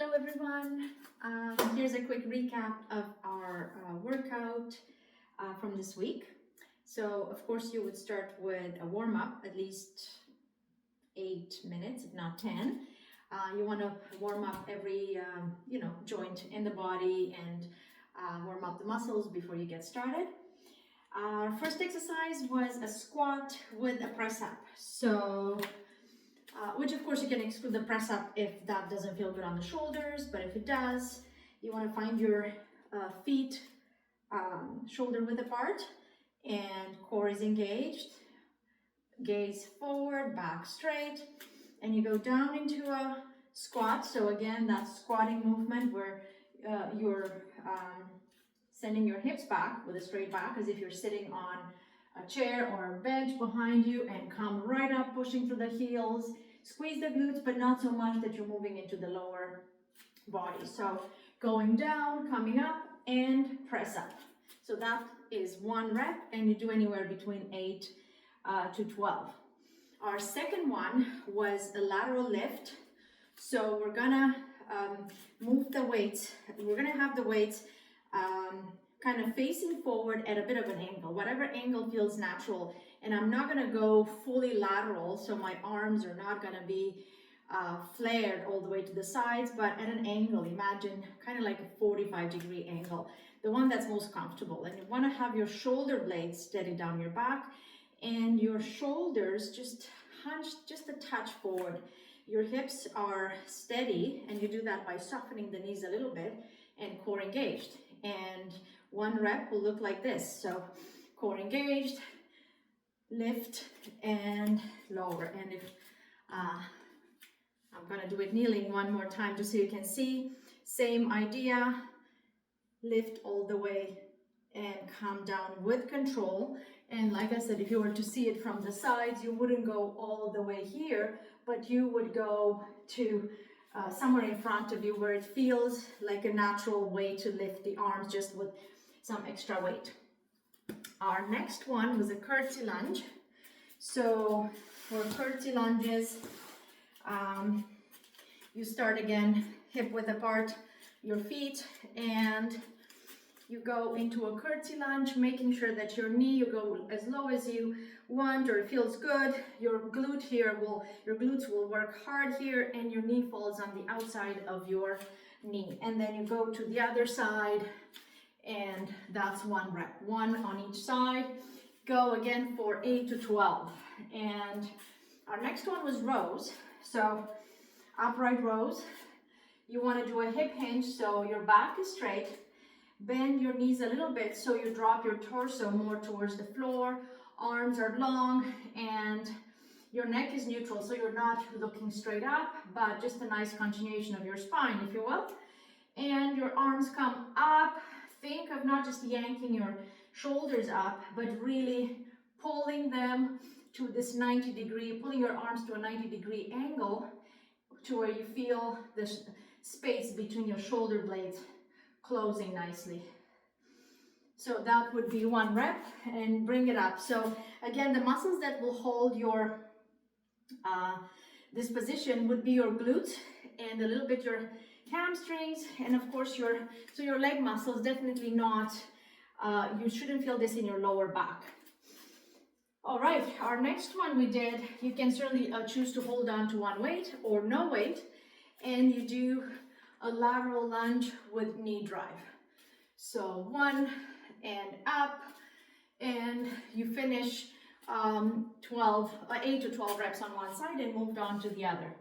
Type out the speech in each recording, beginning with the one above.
Hello everyone. Here's a quick recap of our workout from this week. So of course you would start with a warm-up, at least 8 minutes, if not 10. You want to warm up every joint in the body and warm up the muscles before you get started. Our first exercise was a squat with a press up. So which of course you can exclude the press up if that doesn't feel good on the shoulders, but if it does, you want to find your feet shoulder width apart and core is engaged, gaze forward, back straight, and you go down into a squat. So again, that squatting movement where you're sending your hips back with a straight back as if you're sitting on a chair or a bench behind you, and come right up, pushing through the heels. Squeeze the glutes, but not so much that you're moving into the lower body. So going down, coming up, and press up. So that is 1 rep, and you do anywhere between 8 to 12. Our second one was a lateral lift. So we're gonna move the weights. We're gonna have the weights kind of facing forward at a bit of an angle, whatever angle feels natural. And I'm not gonna go fully lateral, so my arms are not gonna be flared all the way to the sides, but at an angle. Imagine kind of like a 45-degree angle, the one that's most comfortable. And you wanna have your shoulder blades steady down your back and your shoulders just hunched just a touch forward. Your hips are steady, and you do that by softening the knees a little bit and core engaged. And 1 rep will look like this. So core engaged, lift and lower. And if I'm gonna do it kneeling one more time just so you can see, same idea, lift all the way and come down with control. And like I said, if you were to see it from the sides, you wouldn't go all the way here, but you would go to somewhere in front of you where it feels like a natural way to lift the arms, just with some extra weight. Our next one was a curtsy lunge. So for curtsy lunges, you start again hip width apart, your feet, and you go into a curtsy lunge, making sure that your knee, you go as low as you want or it feels good. Your glutes will work hard here, and your knee falls on the outside of your knee. And then you go to the other side, and that's 1 rep, 1 on each side. Go again for 8 to 12. And our next one was rows. So upright rows. You want to do a hip hinge, so your back is straight. Bend your knees a little bit so you drop your torso more towards the floor. Arms are long and your neck is neutral, so you're not looking straight up, but just a nice continuation of your spine, if you will. And your arms come up. Think of not just yanking your shoulders up, but really pulling them to this 90-degree, pulling your arms to a 90-degree angle to where you feel the space between your shoulder blades closing nicely. So that would be 1 rep, and bring it up. So again, the muscles that will hold your this position would be your glutes and a little bit your hamstrings, and of course your leg muscles. Definitely not, you shouldn't feel this in your lower back. All right, our next one we did, you can certainly choose to hold on to 1 weight or no weight, and you do a lateral lunge with knee drive. So 1 and up, and you finish 8 to 12 reps on one side and moved on to the other.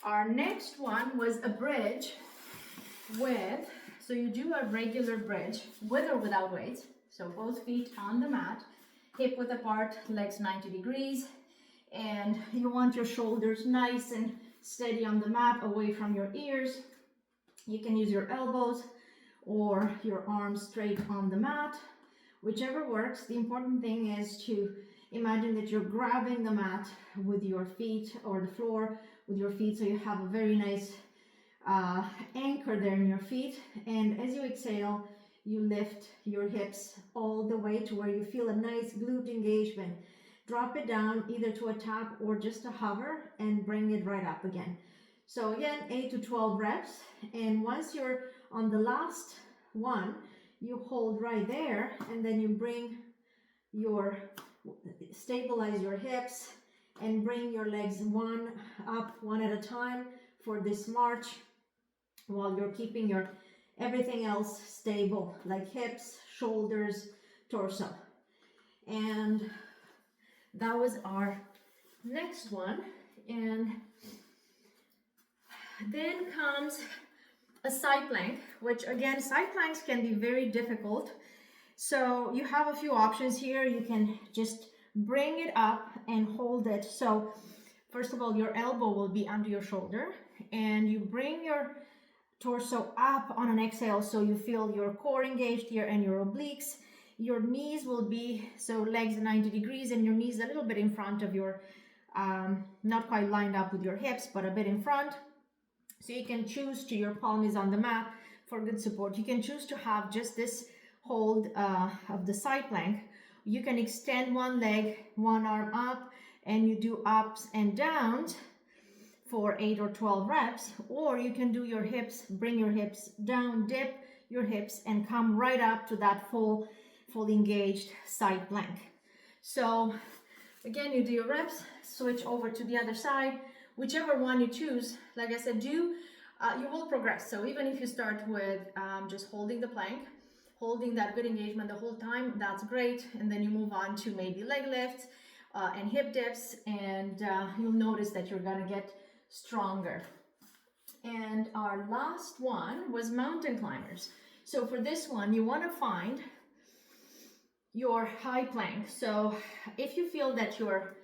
Our next one was a bridge with, so you do a regular bridge with or without weights. So both feet on the mat, hip width apart, legs 90 degrees, and you want your shoulders nice and steady on the mat, away from your ears. You can use your elbows or your arms straight on the mat, whichever works. The important thing is to imagine that you're grabbing the mat with your feet, or the floor with your feet, so you have a very nice anchor there in your feet. And as you exhale, you lift your hips all the way to where you feel a nice glute engagement. Drop it down either to a tap or just a hover, and bring it right up again. So again, 8 to 12 reps. And once you're on the last one, you hold right there, and then you stabilize your hips and bring your legs one up, one at a time for this march, while you're keeping your everything else stable, like hips, shoulders, torso. And that was our next one. And then comes a side plank, which again, side planks can be very difficult. So you have a few options here. You can just bring it up and hold it. So first of all, your elbow will be under your shoulder, and you bring your torso up on an exhale, so you feel your core engaged here and your obliques. Your knees will be, so legs 90 degrees, and your knees a little bit in front of your, not quite lined up with your hips, but a bit in front. So you can choose to, your palm is on the mat for good support. You can choose to have just this hold of the side plank. You can extend one leg, one arm up, and you do ups and downs for 8 or 12 reps, or you can do your hips, bring your hips down, dip your hips, and come right up to that full engaged side plank. So again, you do your reps, switch over to the other side, whichever one you choose. Like I said, you will progress. So even if you start with just holding the plank, holding that good engagement the whole time, that's great. And then you move on to maybe leg lifts and hip dips, and you'll notice that you're gonna get stronger. And our last one was mountain climbers. So for this one, you want to find your high plank. So if you feel that your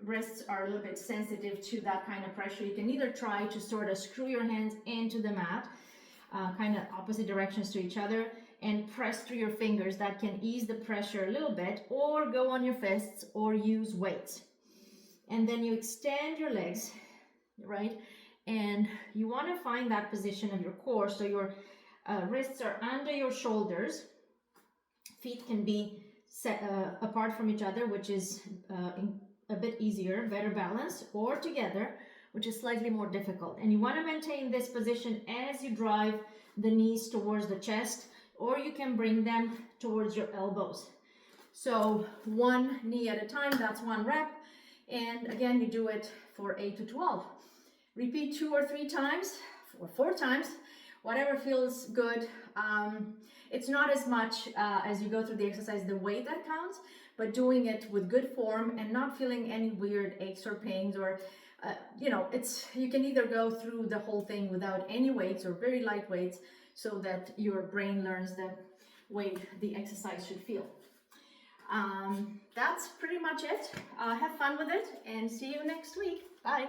wrists are a little bit sensitive to that kind of pressure, you can either try to sort of screw your hands into the mat, kind of opposite directions to each other, and press through your fingers. That can ease the pressure a little bit, or go on your fists, or use weights. And then you extend your legs, right? And you want to find that position of your core. So your wrists are under your shoulders. Feet can be set apart from each other, which is a bit easier, better balance, or together, which is slightly more difficult. And you want to maintain this position as you drive the knees towards the chest, or you can bring them towards your elbows. So one knee at a time, that's one rep. And again, you do it for 8 to 12. Repeat 2 or 3 times, or 4 times, whatever feels good. It's not as much as you go through the exercise, the weight that counts, but doing it with good form and not feeling any weird aches or pains, or you can either go through the whole thing without any weights or very light weights, so that your brain learns the way the exercise should feel. That's pretty much it. Have fun with it, and see you next week. Bye.